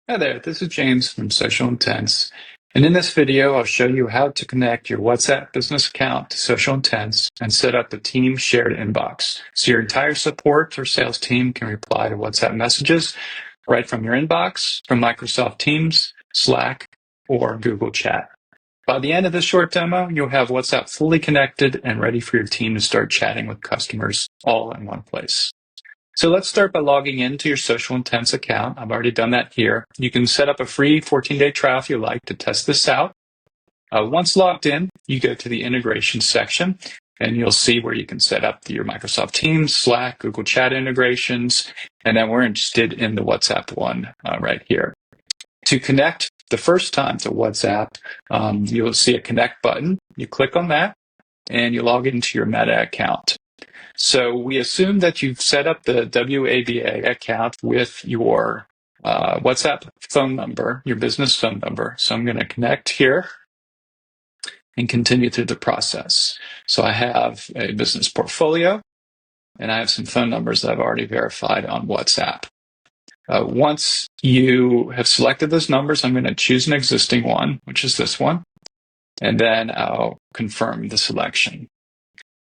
Hi there, this is James from Social Intents, and in this video I'll show you how to connect your WhatsApp business account to Social Intents and set up the team shared inbox so your entire support or sales team can reply to WhatsApp messages right from your inbox from Microsoft Teams, Slack, or Google Chat. By the end of this short demo, you'll have WhatsApp fully connected and ready for your team to start chatting with customers all in one place. So let's start by logging into your Social Intents account. I've already done that here. You can set up a free 14-day trial if you like to test this out. Once logged in, you go to the integration section and you'll see where you can set up your Microsoft Teams, Slack, Google Chat integrations, and then we're interested in the WhatsApp one right here. To connect the first time to WhatsApp, you'll see a connect button. You click on that and you log into your Meta account. So we assume that you've set up the WABA account with your WhatsApp phone number, your business phone number. So I'm going to connect here and continue through the process. So I have a business portfolio and I have some phone numbers that I've already verified on WhatsApp. Once you have selected those numbers, I'm going to choose an existing one, which is this one, and then I'll confirm the selection.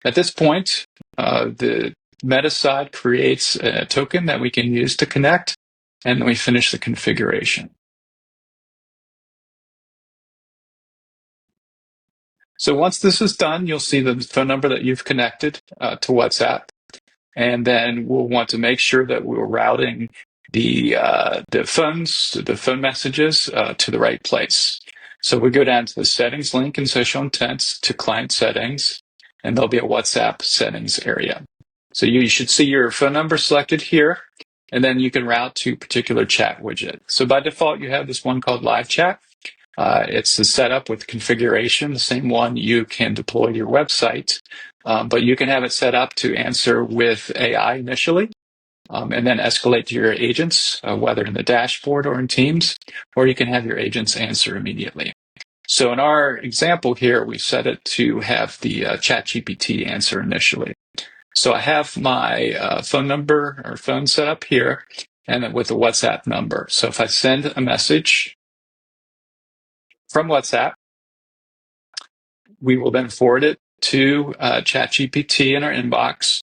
At this point, the Meta side creates a token that we can use to connect, and then we finish the configuration. So once this is done, you'll see the phone number that you've connected to WhatsApp, and then we'll want to make sure that we're routing the phone messages to the right place. So we go down to the settings link in Social Intents to client settings, and there'll be a WhatsApp settings area. So you should see your phone number selected here, and then you can route to a particular chat widget. So by default, you have this one called Live Chat. It's the setup with configuration, the same one you can deploy to your website, but you can have it set up to answer with AI initially, and then escalate to your agents, whether in the dashboard or in Teams, or you can have your agents answer immediately. So in our example here, we set it to have the ChatGPT answer initially. So I have my phone number or phone set up here and then with a WhatsApp number. So if I send a message from WhatsApp, we will then forward it to ChatGPT in our inbox,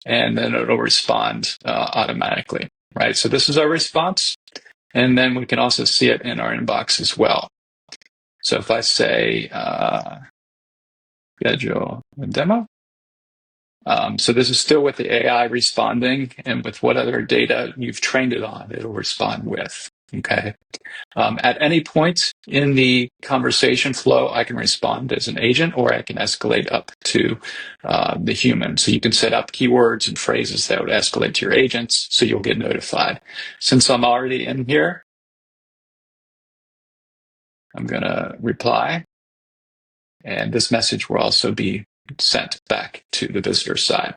and then it'll respond automatically, right? So this is our response, and then we can also see it in our inbox as well. So if I say schedule a demo, so this is still with the AI responding, and with what other data you've trained it on, it'll respond with, okay? At any point in the conversation flow, I can respond as an agent, or I can escalate up to the human. So you can set up keywords and phrases that would escalate to your agents, so you'll get notified. Since I'm already in here, I'm going to reply, and this message will also be sent back to the visitor side.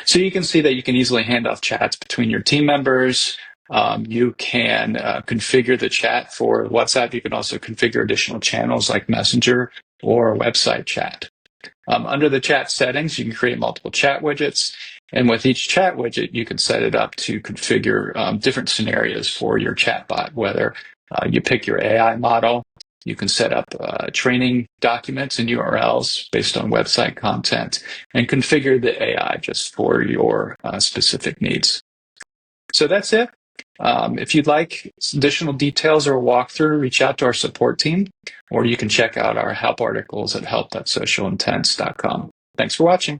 So you can see that you can easily hand off chats between your team members. You can configure the chat for WhatsApp. You can also configure additional channels like Messenger or website chat. Under the chat settings, you can create multiple chat widgets. And with each chat widget, you can set it up to configure different scenarios for your chatbot, whether you pick your AI model. You can set up training documents and URLs based on website content and configure the AI just for your specific needs. So that's it. If you'd like additional details or a walkthrough, reach out to our support team, or you can check out our help articles at help.socialintents.com. Thanks for watching.